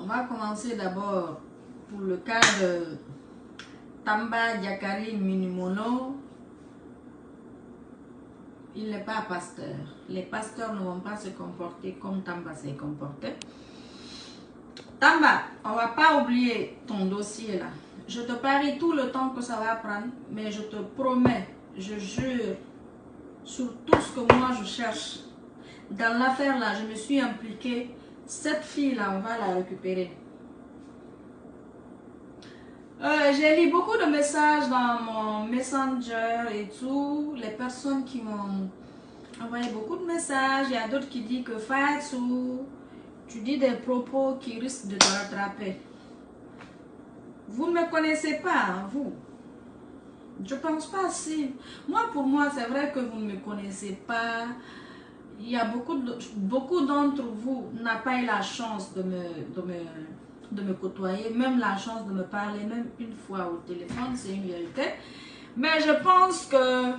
On va commencer d'abord pour le cas de Tamba Diakari Minimono. Il n'est pas pasteur. Les pasteurs ne vont pas se comporter comme Tamba s'est comporté. Tamba, on ne va pas oublier ton dossier là. Je te parie tout le temps que ça va prendre, mais je te promets, je jure, sur tout ce que moi je cherche. Dans l'affaire là, je me suis impliquée. Cette fille là, on va la récupérer. J'ai lu beaucoup de messages dans mon Messenger et tout. Les personnes qui m'ont envoyé beaucoup de messages. Il y a d'autres qui disent que Fatou, tu dis des propos qui risquent de te rattraper. Vous ne me connaissez pas, hein, vous. Je pense pas si. Moi, pour moi, c'est vrai que vous ne me connaissez pas. Il y a beaucoup d'entre vous n'ont pas eu la chance de me côtoyer, même la chance de me parler, même une fois au téléphone, c'est une vérité. Mais je pense que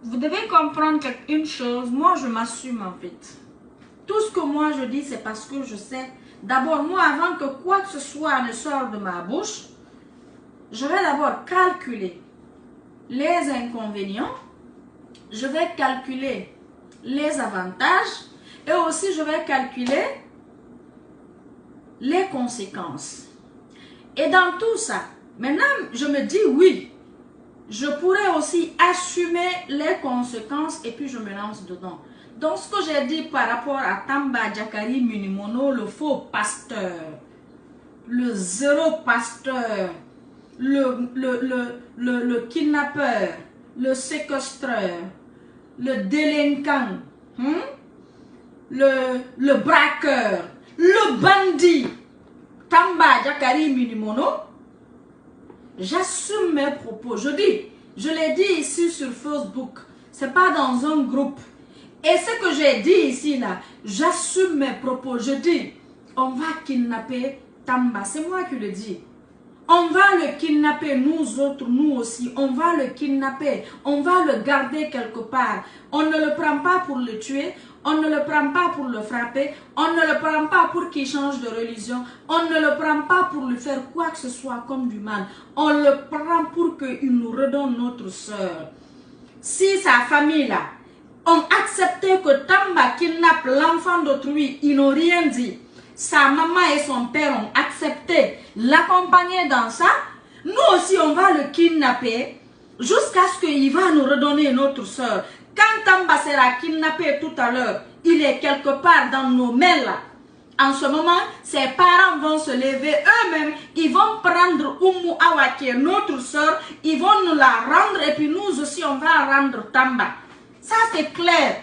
vous devez comprendre une chose, moi je m'assume en fait. Tout ce que moi je dis, c'est parce que je sais. D'abord, moi, avant que quoi que ce soit ne sorte de ma bouche, je vais d'abord calculer les inconvénients, je vais calculer les avantages et aussi je vais calculer les conséquences. Et dans tout ça, maintenant, je me dis oui, je pourrais aussi assumer les conséquences et puis je me lance dedans. Donc, ce que j'ai dit par rapport à Tamba Diakari Minimono, le faux pasteur, le zéro pasteur, le kidnappeur, le séquestreur, le délinquant, le braqueur, le bandit, Tamba Diakari Minimono, j'assume mes propos. Je l'ai dit ici sur Facebook, c'est pas dans un groupe. Et ce que j'ai dit ici là, j'assume mes propos. Je dis, on va kidnapper Tamba, c'est moi qui le dis. On va le kidnapper, nous autres, nous aussi. On va le kidnapper, on va le garder quelque part. On ne le prend pas pour le tuer, on ne le prend pas pour le frapper, on ne le prend pas pour qu'il change de religion, on ne le prend pas pour lui faire quoi que ce soit comme du mal. On le prend pour qu'il nous redonne notre soeur. Si sa famille là, ont accepté que Tamba kidnappe l'enfant d'autrui, ils n'ont rien dit. Sa maman et son père ont accepté l'accompagner dans ça. Nous aussi, on va le kidnapper jusqu'à ce qu'il va nous redonner notre soeur. Quand Tamba sera kidnappé tout à l'heure, il est quelque part dans nos mains là. En ce moment, ses parents vont se lever eux-mêmes. Ils vont prendre Oumou Awa qui est notre soeur. Ils vont nous la rendre et puis nous aussi, on va rendre Tamba. Ça, c'est clair.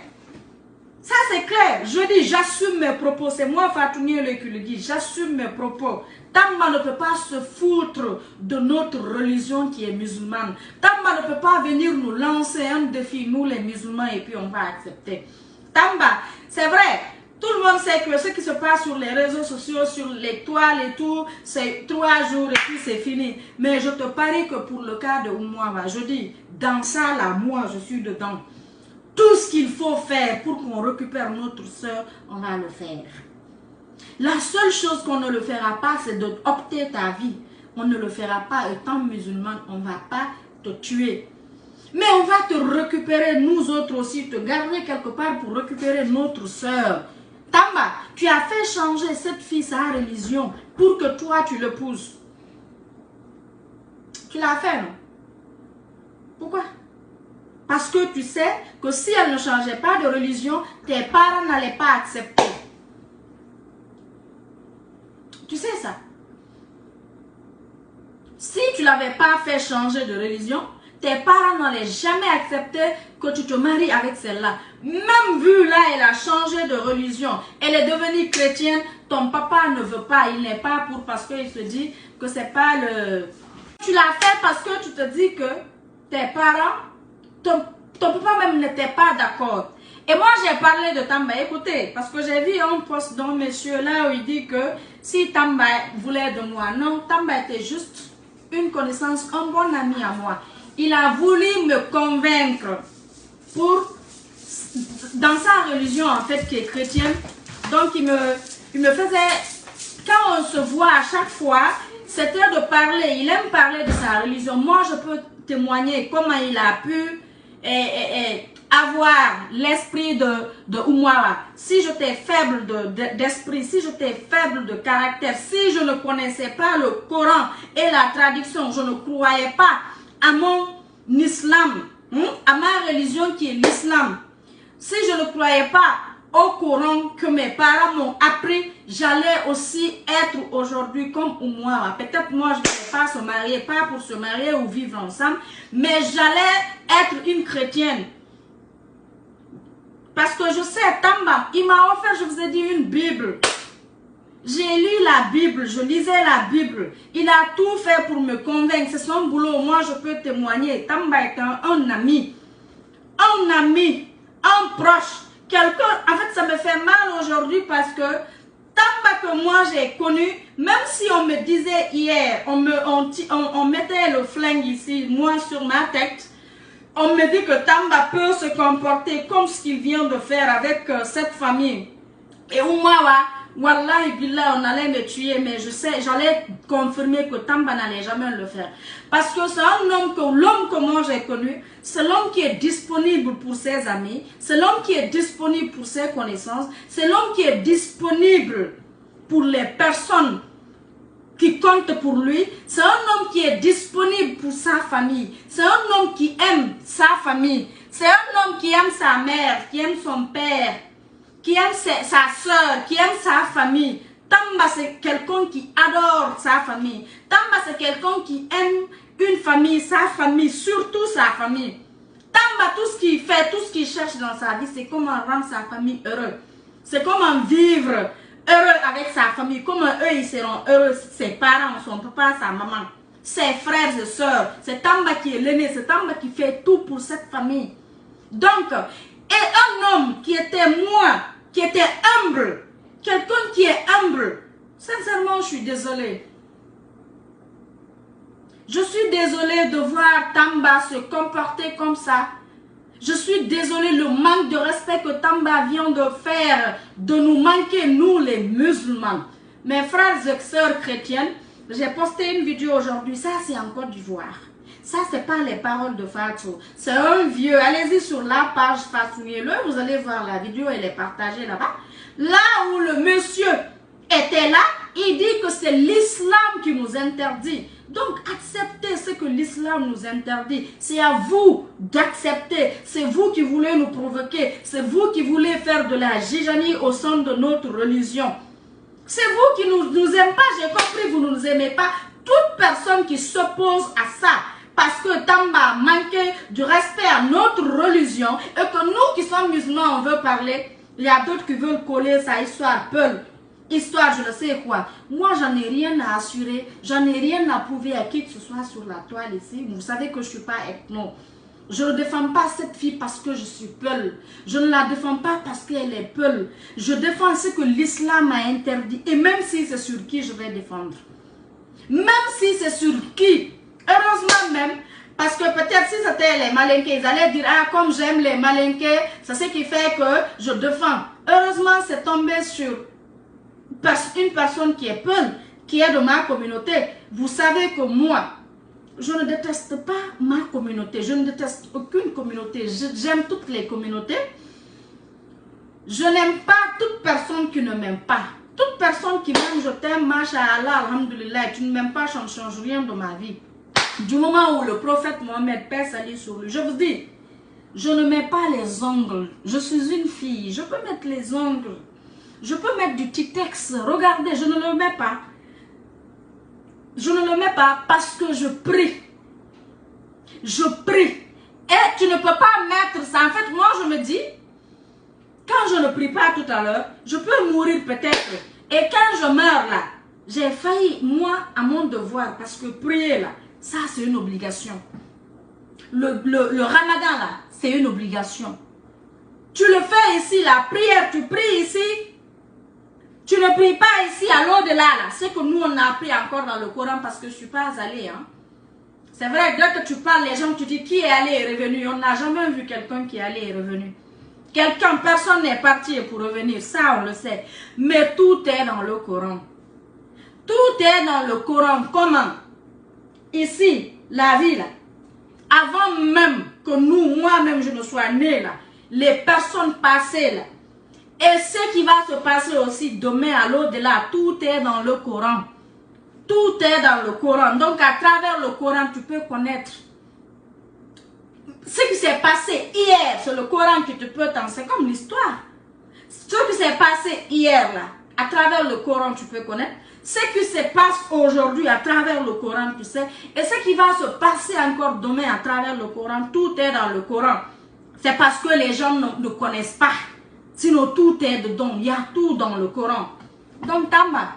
Ça, c'est clair. Je dis, j'assume mes propos. C'est moi, Fatou Niele, qui le dit. J'assume mes propos. Tamba ne peut pas se foutre de notre religion qui est musulmane. Tamba ne peut pas venir nous lancer un défi, nous les musulmans, et puis on va accepter. Tamba, c'est vrai. Tout le monde sait que ce qui se passe sur les réseaux sociaux, sur les toiles et tout, c'est 3 jours et puis c'est fini. Mais je te parie que pour le cas de Oumouawa, je dis, dans ça là, moi, je suis dedans. Tout ce qu'il faut faire pour qu'on récupère notre soeur, on va le faire. La seule chose qu'on ne le fera pas, c'est d'opter ta vie. On ne le fera pas étant musulman, on ne va pas te tuer. Mais on va te récupérer, nous autres aussi, te garder quelque part pour récupérer notre soeur. Tamba, tu as fait changer cette fille sa religion pour que toi tu l'épouses. Tu l'as fait, non? Pourquoi? Parce que tu sais que si elle ne changeait pas de religion, tes parents n'allaient pas accepter. Tu sais ça? Si tu ne l'avais pas fait changer de religion, tes parents n'allaient jamais accepter que tu te maries avec celle-là. Même vu là, elle a changé de religion. Elle est devenue chrétienne. Ton papa ne veut pas. Il n'est pas pour parce qu'il se dit que c'est pas le... Tu l'as fait parce que tu te dis que tes parents... Ton papa même n'était pas d'accord. Et moi, j'ai parlé de Tamba. Écoutez, parce que j'ai vu un post d'un monsieur là où il dit que si Tamba voulait de moi, non, Tamba était juste une connaissance, un bon ami à moi. Il a voulu me convaincre pour, dans sa religion en fait qui est chrétienne, Donc, il me faisait, quand on se voit à chaque fois, c'était de parler. Il aime parler de sa religion. Moi, je peux témoigner comment il a pu avoir l'esprit de Oumoua. Si j'étais faible d'esprit, si j'étais faible de caractère, si je ne connaissais pas le Coran et la traduction, je ne croyais pas à mon islam, à ma religion qui est l'islam. Si je ne croyais pas au Coran que mes parents m'ont appris, j'allais aussi être aujourd'hui comme Oumoua. Peut-être moi je ne vais pas se marier, pas pour se marier ou vivre ensemble, mais j'allais être une chrétienne. Parce que je sais, Tamba, il m'a offert, je vous ai dit, une Bible. J'ai lu la Bible, je lisais la Bible. Il a tout fait pour me convaincre. C'est son boulot, moi je peux témoigner. Tamba est un ami, un proche. Quelqu'un, en fait ça me fait mal aujourd'hui parce que Tamba que moi j'ai connu, même si on me disait hier, on mettait le flingue ici, moi sur ma tête, on me dit que Tamba peut se comporter comme ce qu'il vient de faire avec cette famille. Et Oumoua, wallahi billah, on allait me tuer, mais je sais, j'allais confirmer que Tamba n'allait jamais le faire. Parce que c'est un homme l'homme que moi j'ai connu, c'est l'homme qui est disponible pour ses amis, c'est l'homme qui est disponible pour ses connaissances, c'est l'homme qui est disponible pour les personnes qui compte pour lui. C'est un homme qui est disponible pour sa famille. C'est un homme qui aime sa famille. C'est un homme qui aime sa mère, qui aime son père, qui aime sa soeur, qui aime sa famille. Tamba, c'est quelqu'un qui adore sa famille. Tamba, c'est quelqu'un qui aime une famille, sa famille, surtout sa famille. Tamba, tout ce qu'il fait, tout ce qu'il cherche dans sa vie, c'est comment rendre sa famille heureuse. C'est comment vivre heureux avec sa famille, comment eux ils seront heureux, ses parents, son papa, sa maman, ses frères et sœurs. C'est Tamba qui est l'aîné, c'est Tamba qui fait tout pour cette famille. Donc, et un homme qui était moi, qui était humble, quelqu'un qui est humble, sincèrement je suis désolée. Je suis désolée de voir Tamba se comporter comme ça. Je suis désolée, le manque de respect que Tamba vient de faire, de nous manquer, nous les musulmans. Mes frères et sœurs chrétiennes, j'ai posté une vidéo aujourd'hui, ça c'est en Côte d'Ivoire. Ça c'est pas les paroles de Fatou. C'est un vieux, allez-y sur la page Fatouille-le, vous allez voir la vidéo, elle est partagée là-bas. Là où le monsieur était là, il dit que c'est l'islam qui nous interdit. Donc, acceptez ce que l'islam nous interdit. C'est à vous d'accepter. C'est vous qui voulez nous provoquer. C'est vous qui voulez faire de la jijani au sein de notre religion. C'est vous qui nous aimez pas. J'ai compris, vous ne nous aimez pas. Toute personne qui s'oppose à ça, parce que Tamba manquait du respect à notre religion, et que nous qui sommes musulmans, on veut parler, il y a d'autres qui veulent coller sa histoire peul. Histoire, je ne sais quoi. Moi, j'en ai rien à assurer. J'en ai rien à prouver à qui que ce soit sur la toile ici. Vous savez que je ne suis pas ethno. Je ne défends pas cette fille parce que je suis peul. Je ne la défends pas parce qu'elle est peul. Je défends ce que l'islam a interdit. Et même si c'est sur qui je vais défendre. Même si c'est sur qui. Heureusement même. Parce que peut-être si c'était les malinqués, ils allaient dire, ah, comme j'aime les malinqués, c'est ce qui fait que je défends. Heureusement, c'est tombé sur une personne qui est peul, qui est de ma communauté. Vous savez que moi, je ne déteste pas ma communauté. Je ne déteste aucune communauté. J'aime toutes les communautés. Je n'aime pas toute personne qui ne m'aime pas. Toute personne qui m'aime, je t'aime, masha'Allah, alhamdulillah. Tu ne m'aimes pas, ça ne change rien de ma vie. Du moment où le prophète Mohammed, paix salut sur lui, je vous dis, je ne mets pas les ongles. Je suis une fille, je peux mettre les ongles. Je peux mettre du Titex. Regardez, je ne le mets pas. Je ne le mets pas parce que je prie. Je prie. Et tu ne peux pas mettre ça. En fait, moi, je me dis, quand je ne prie pas tout à l'heure, je peux mourir peut-être. Et quand je meurs là, j'ai failli, moi, à mon devoir. Parce que prier là, ça, c'est une obligation. Le ramadan là, c'est une obligation. Tu le fais ici, la prière, tu pries ici. Tu ne pries pas ici à l'au-delà là. C'est que nous on a appris encore dans le Coran parce que je ne suis pas allée. Hein. C'est vrai, dès que tu parles, les gens, tu dis qui est allé et revenu. On n'a jamais vu quelqu'un qui est allé et revenu. Quelqu'un, personne n'est parti pour revenir, ça on le sait. Mais tout est dans le Coran. Tout est dans le Coran. Comment? Ici, la vie là, avant même que nous, moi-même je ne sois né là, les personnes passées là, et ce qui va se passer aussi demain à l'au-delà, tout est dans le Coran. Tout est dans le Coran. Donc à travers le Coran, tu peux connaître ce qui s'est passé hier. C'est le Coran qui te peut t'enseigner. C'est comme l'histoire. Ce qui s'est passé hier là, à travers le Coran, tu peux connaître. Ce qui se passe aujourd'hui à travers le Coran, tu sais. Et ce qui va se passer encore demain à travers le Coran, tout est dans le Coran. C'est parce que les gens ne connaissent pas. Sinon, tout est dedans. Il y a tout dans le Coran. Donc, Tamba,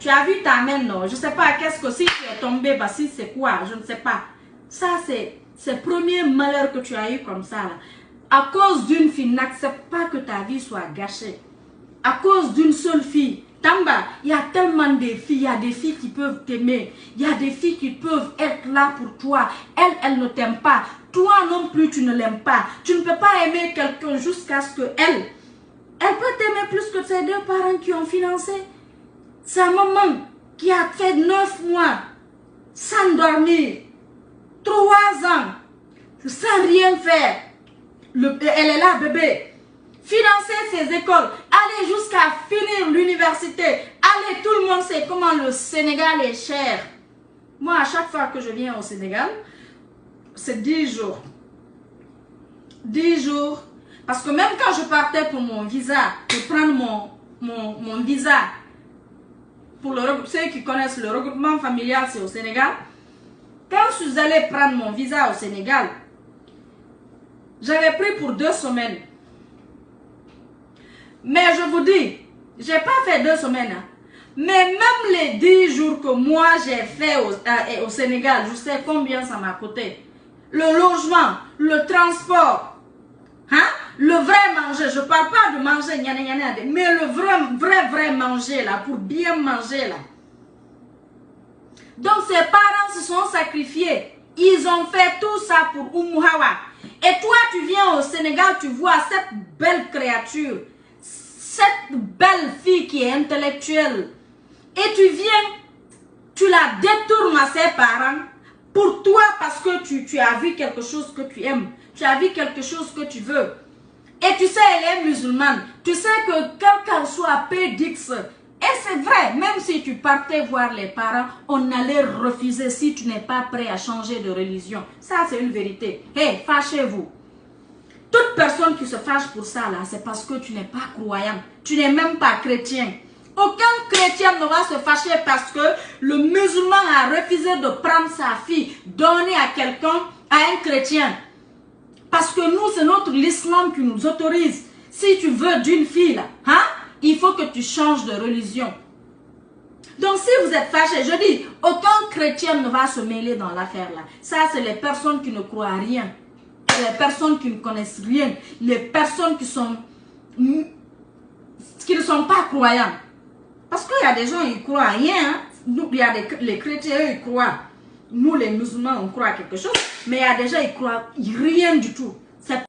tu as vu ta main, non? Je ne sais pas, qu'est-ce que si tu es tombé, bah, si c'est quoi, je ne sais pas. Ça, c'est le premier malheur que tu as eu comme ça. Là. À cause d'une fille, n'accepte pas que ta vie soit gâchée. À cause d'une seule fille. Tamba, il y a tellement de filles, il y a des filles qui peuvent t'aimer. Il y a des filles qui peuvent être là pour toi. Elle ne t'aime pas. Toi non plus, tu ne l'aimes pas. Tu ne peux pas aimer quelqu'un jusqu'à ce que elle peut t'aimer plus que ses deux parents qui ont financé. Sa maman qui a fait 9 mois sans dormir, 3 ans, sans rien faire. Elle est là, bébé. Financer ses écoles, aller jusqu'à finir l'université. Allez, tout le monde sait comment le Sénégal est cher. Moi, à chaque fois que je viens au Sénégal, c'est 10 jours. 10 jours. Parce que même quand je partais pour mon visa, pour prendre mon visa, pour ceux qui connaissent le regroupement familial, c'est au Sénégal. Quand je suis allée prendre mon visa au Sénégal, j'avais pris pour 2 semaines. Mais je vous dis, je n'ai pas fait 2 semaines. Hein. Mais même les 10 jours que moi j'ai fait au Sénégal, je sais combien ça m'a coûté. Le logement, le transport, hein? Le vrai manger, je ne parle pas de manger, mais le vrai manger là, pour bien manger là. Donc ses parents se sont sacrifiés. Ils ont fait tout ça pour Oumou Hawa. Et toi tu viens au Sénégal, tu vois cette belle créature. Cette belle fille qui est intellectuelle. Et tu viens, tu la détournes à ses parents pour toi parce que tu as vu quelque chose que tu aimes. Tu as vu quelque chose que tu veux. Et tu sais, elle est musulmane. Tu sais que quel qu'elle soit pédix. Et c'est vrai, même si tu partais voir les parents, on allait refuser si tu n'es pas prêt à changer de religion. Ça, c'est une vérité. Hé, fâchez-vous. Toute personne qui se fâche pour ça, là, c'est parce que tu n'es pas croyant. Tu n'es même pas chrétien. Aucun chrétien ne va se fâcher parce que le musulman a refusé de prendre sa fille, donner à quelqu'un, à un chrétien. Parce que nous, c'est l'islam qui nous autorise. Si tu veux d'une fille, là, hein, il faut que tu changes de religion. Donc, si vous êtes fâché, je dis, aucun chrétien ne va se mêler dans l'affaire là. Ça, c'est les personnes qui ne croient à rien. Les personnes qui ne connaissent rien, les personnes qui ne sont pas croyants. Parce qu'il y a des gens qui croient à rien. Hein? Nous, il y a les chrétiens, eux, ils croient. Nous, les musulmans, on croit à quelque chose. Mais il y a des gens qui croient rien du tout.